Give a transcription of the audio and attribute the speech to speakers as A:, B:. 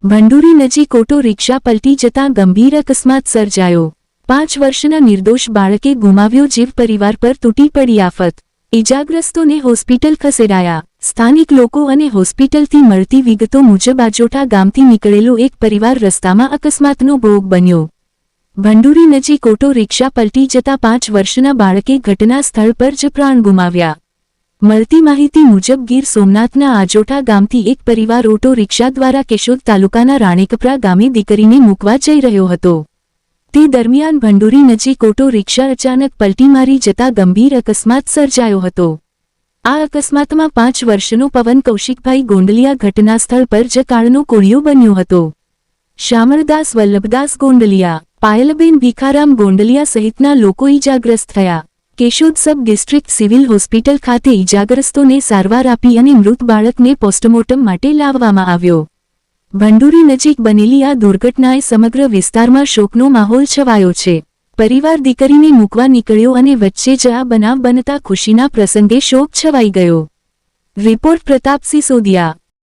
A: ભંડુરી નજીક auto rickshaw પલટી જતાં ગંભીર અકસ્માત સર્જાયો। 5 વર્ષના નિર્દોષ બાળકે ગુમાવ્યો જીવ। પરિવાર પર તૂટી પડી આફત। ઇજાગ્રસ્તોને હોસ્પિટલ ખસેડાયા। સ્થાનિક લોકો અને હોસ્પિટલથી મળતી વિગતો મુજબ આજોટા ગામથી નીકળેલો એક પરિવાર રસ્તામાં અકસ્માતનો ભોગ બન્યો। ભંડુરી નજીક ઓટો રિક્ષા પલટી જતાં 5 વર્ષના બાળકે ઘટના સ્થળ પર જ પ્રાણ ગુમાવ્યા। મળતી માહિતી મુજબ ગીર સોમનાથના આજોટા ગામથી એક પરિવાર ઓટો રિક્ષા દ્વારા કેશોદ તાલુકાના રાણેકપરા ગામે દીકરીને મૂકવા જઈ રહ્યો હતો। તે દરમિયાન ભંડુરી નજીક ઓટો રિક્ષા અચાનક પલટી મારી જતાં ગંભીર અકસ્માત સર્જાયો હતો। આ અકસ્માતમાં 5 વર્ષનો પવન કૌશિકભાઈ ગોંડલિયા ઘટનાસ્થળ પર જ કાળનો કોળિયો બન્યો હતો। શામળદાસ વલ્લભદાસ ગોંડલિયા, પાયલબેન ભીખારામ ગોંડલિયા સહિતના લોકો ઇજાગ્રસ્ત થયા। Keshod sub district civil hospital ખાતે ઇજાગ્રસ્તોને સારવાર આપી અને મૃત બાળકને પોસ્ટમોર્ટમ માટે લાવવામાં આવ્યો। ભંડુરી નજીક બનેલી આ દુર્ઘટનાએ સમગ્ર વિસ્તારમાં શોકનો માહોલ છવાયો છે। પરિવાર દીકરીને મૂકવા નીકળ્યો અને વચ્ચે જ આ બનાવ બનતા ખુશીના પ્રસંગે શોક છવાઈ ગયો। રિપોર્ટ પ્રતાપસિંહ સોદિયા।